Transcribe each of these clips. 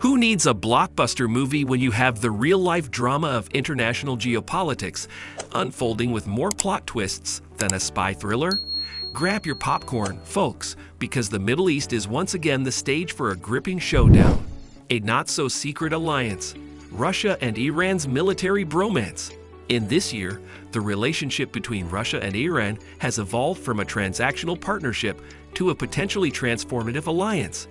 Who needs a blockbuster movie when you have the real-life drama of international geopolitics unfolding with more plot twists than a spy thriller? Grab your popcorn, folks, because the Middle East is once again the stage for a gripping showdown. A not-so-secret alliance, Russia and Iran's military bromance. In this year, the relationship between Russia and Iran has evolved from a transactional partnership to a potentially transformative alliance.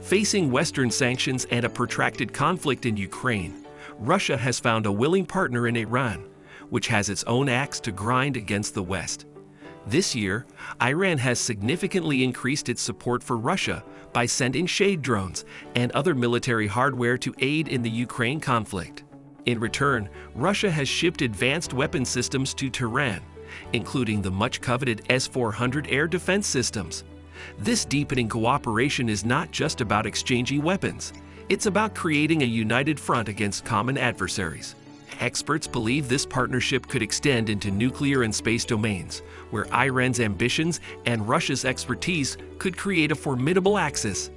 Facing Western sanctions and a protracted conflict in Ukraine, Russia has found a willing partner in Iran, which has its own axe to grind against the West. This year, Iran has significantly increased its support for Russia by sending Shade drones and other military hardware to aid in the Ukraine conflict. In return, Russia has shipped advanced weapon systems to Tehran, including the much-coveted S-400 air defense systems. This deepening cooperation is not just about exchanging weapons. It's about creating a united front against common adversaries. Experts believe this partnership could extend into nuclear and space domains, where Iran's ambitions and Russia's expertise could create a formidable axis.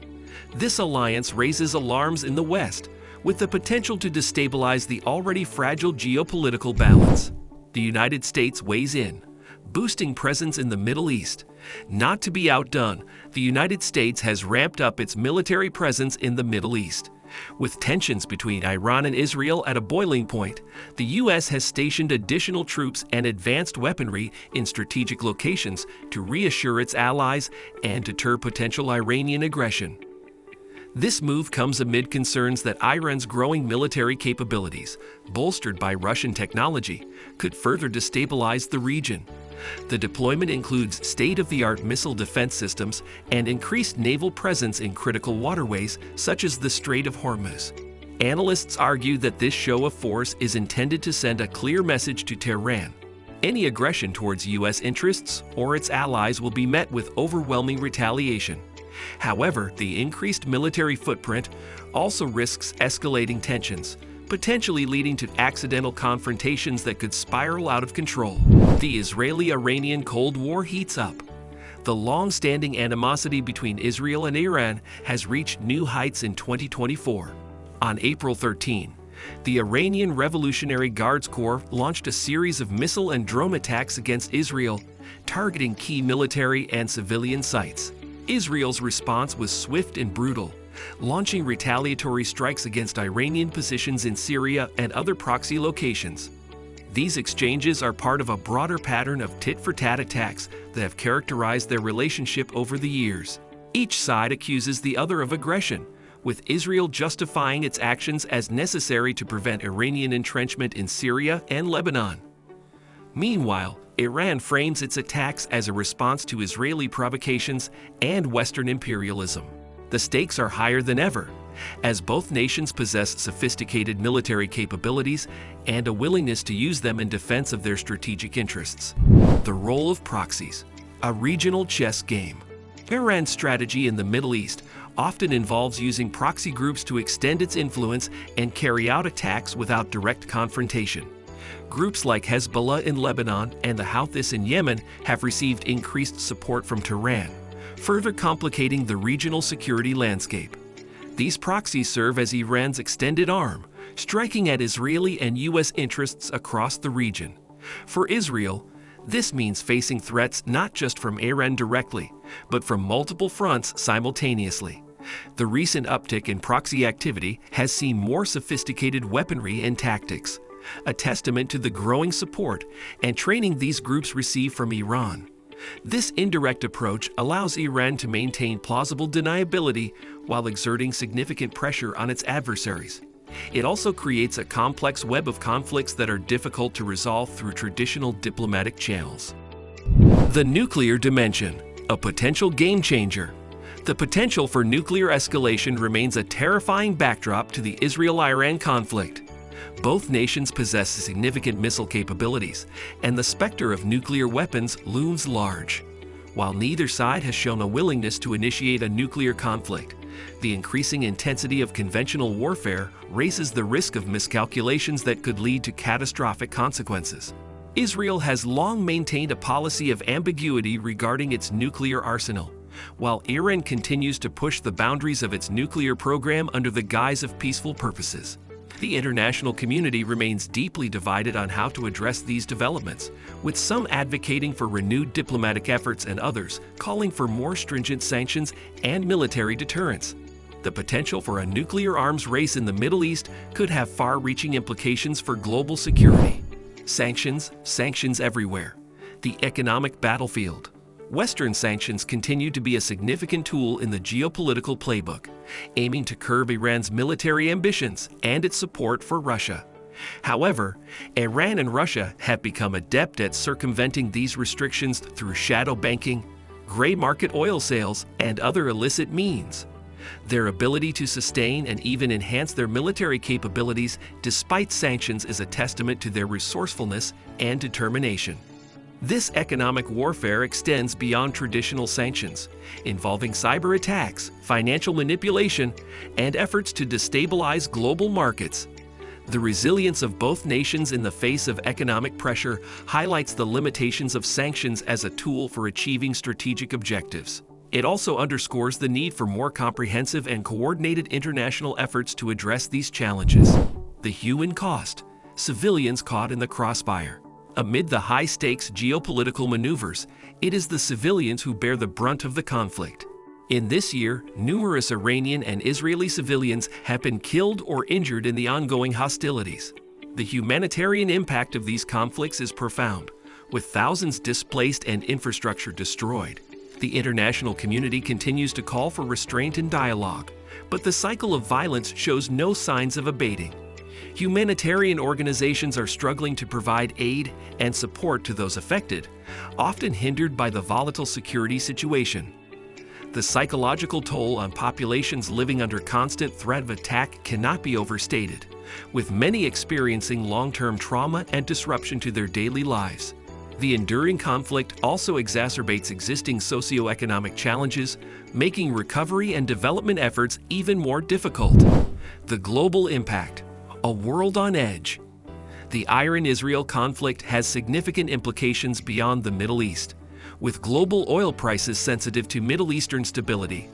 This alliance raises alarms in the West, with the potential to destabilize the already fragile geopolitical balance. The United States weighs in, boosting presence in the Middle East. Not to be outdone, the United States has ramped up its military presence in the Middle East. With tensions between Iran and Israel at a boiling point, the U.S. has stationed additional troops and advanced weaponry in strategic locations to reassure its allies and deter potential Iranian aggression. This move comes amid concerns that Iran's growing military capabilities, bolstered by Russian technology, could further destabilize the region. The deployment includes state-of-the-art missile defense systems and increased naval presence in critical waterways such as the Strait of Hormuz. Analysts argue that this show of force is intended to send a clear message to Tehran. Any aggression towards U.S. interests or its allies will be met with overwhelming retaliation. However, the increased military footprint also risks escalating tensions, potentially leading to accidental confrontations that could spiral out of control. The Israeli-Iranian Cold War heats up. The long-standing animosity between Israel and Iran has reached new heights in 2024. On April 13, the Iranian Revolutionary Guards Corps launched a series of missile and drone attacks against Israel, targeting key military and civilian sites. Israel's response was swift and brutal, launching retaliatory strikes against Iranian positions in Syria and other proxy locations. These exchanges are part of a broader pattern of tit-for-tat attacks that have characterized their relationship over the years. Each side accuses the other of aggression, with Israel justifying its actions as necessary to prevent Iranian entrenchment in Syria and Lebanon. Meanwhile, Iran frames its attacks as a response to Israeli provocations and Western imperialism. The stakes are higher than ever, as both nations possess sophisticated military capabilities and a willingness to use them in defense of their strategic interests. The role of proxies, a regional chess game. Iran's strategy in the Middle East often involves using proxy groups to extend its influence and carry out attacks without direct confrontation. Groups like Hezbollah in Lebanon and the Houthis in Yemen have received increased support from Tehran, further complicating the regional security landscape. These proxies serve as Iran's extended arm, striking at Israeli and U.S. interests across the region. For Israel, this means facing threats not just from Iran directly, but from multiple fronts simultaneously. The recent uptick in proxy activity has seen more sophisticated weaponry and tactics, a testament to the growing support and training these groups receive from Iran. This indirect approach allows Iran to maintain plausible deniability while exerting significant pressure on its adversaries. It also creates a complex web of conflicts that are difficult to resolve through traditional diplomatic channels. The nuclear dimension, a potential game changer. The potential for nuclear escalation remains a terrifying backdrop to the Israel-Iran conflict. Both nations possess significant missile capabilities, and the specter of nuclear weapons looms large. While neither side has shown a willingness to initiate a nuclear conflict, the increasing intensity of conventional warfare raises the risk of miscalculations that could lead to catastrophic consequences. Israel has long maintained a policy of ambiguity regarding its nuclear arsenal, while Iran continues to push the boundaries of its nuclear program under the guise of peaceful purposes. The international community remains deeply divided on how to address these developments, with some advocating for renewed diplomatic efforts and others calling for more stringent sanctions and military deterrence. The potential for a nuclear arms race in the Middle East could have far-reaching implications for global security. Sanctions everywhere. The economic battlefield. Western sanctions continue to be a significant tool in the geopolitical playbook, aiming to curb Iran's military ambitions and its support for Russia. However, Iran and Russia have become adept at circumventing these restrictions through shadow banking, gray market oil sales, and other illicit means. Their ability to sustain and even enhance their military capabilities despite sanctions is a testament to their resourcefulness and determination. This economic warfare extends beyond traditional sanctions, involving cyber attacks, financial manipulation, and efforts to destabilize global markets. The resilience of both nations in the face of economic pressure highlights the limitations of sanctions as a tool for achieving strategic objectives. It also underscores the need for more comprehensive and coordinated international efforts to address these challenges. The human cost: civilians caught in the crossfire. Amid the high-stakes geopolitical maneuvers, it is the civilians who bear the brunt of the conflict. In this year, numerous Iranian and Israeli civilians have been killed or injured in the ongoing hostilities. The humanitarian impact of these conflicts is profound, with thousands displaced and infrastructure destroyed. The international community continues to call for restraint and dialogue, but the cycle of violence shows no signs of abating. Humanitarian organizations are struggling to provide aid and support to those affected, often hindered by the volatile security situation. The psychological toll on populations living under constant threat of attack cannot be overstated, with many experiencing long-term trauma and disruption to their daily lives. The enduring conflict also exacerbates existing socioeconomic challenges, making recovery and development efforts even more difficult. The global impact: a world on edge. The Iran-Israel conflict has significant implications beyond the Middle East, with global oil prices sensitive to Middle Eastern stability.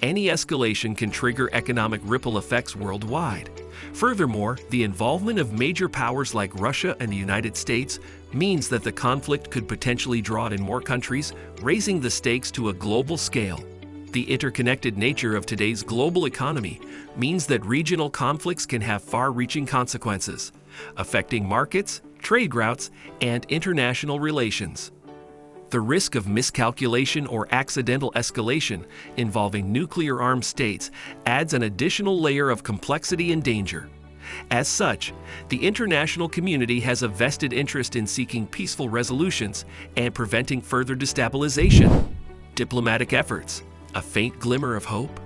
Any escalation can trigger economic ripple effects worldwide. Furthermore, the involvement of major powers like Russia and the United States means that the conflict could potentially draw in more countries, raising the stakes to a global scale. The interconnected nature of today's global economy means that regional conflicts can have far-reaching consequences, affecting markets, trade routes, and international relations. The risk of miscalculation or accidental escalation involving nuclear-armed states adds an additional layer of complexity and danger. As such, the international community has a vested interest in seeking peaceful resolutions and preventing further destabilization. Diplomatic efforts: a faint glimmer of hope?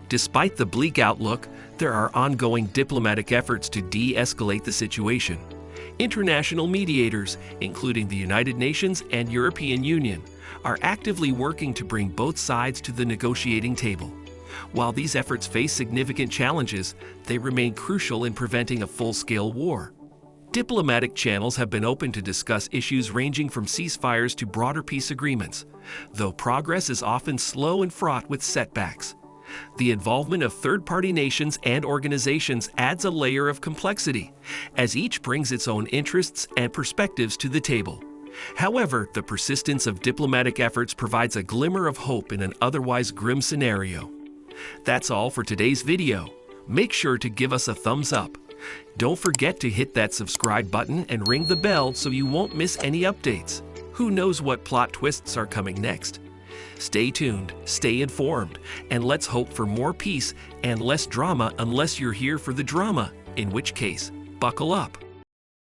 Despite the bleak outlook, there are ongoing diplomatic efforts to de-escalate the situation. International mediators, including the United Nations and European Union, are actively working to bring both sides to the negotiating table. While these efforts face significant challenges, they remain crucial in preventing a full-scale war. Diplomatic channels have been opened to discuss issues ranging from ceasefires to broader peace agreements, though progress is often slow and fraught with setbacks. The involvement of third-party nations and organizations adds a layer of complexity, as each brings its own interests and perspectives to the table. However, the persistence of diplomatic efforts provides a glimmer of hope in an otherwise grim scenario. That's all for today's video. Make sure to give us a thumbs up. Don't forget to hit that subscribe button and ring the bell so you won't miss any updates. Who knows what plot twists are coming next? Stay tuned, stay informed, and let's hope for more peace and less drama unless you're here for the drama, in which case, buckle up.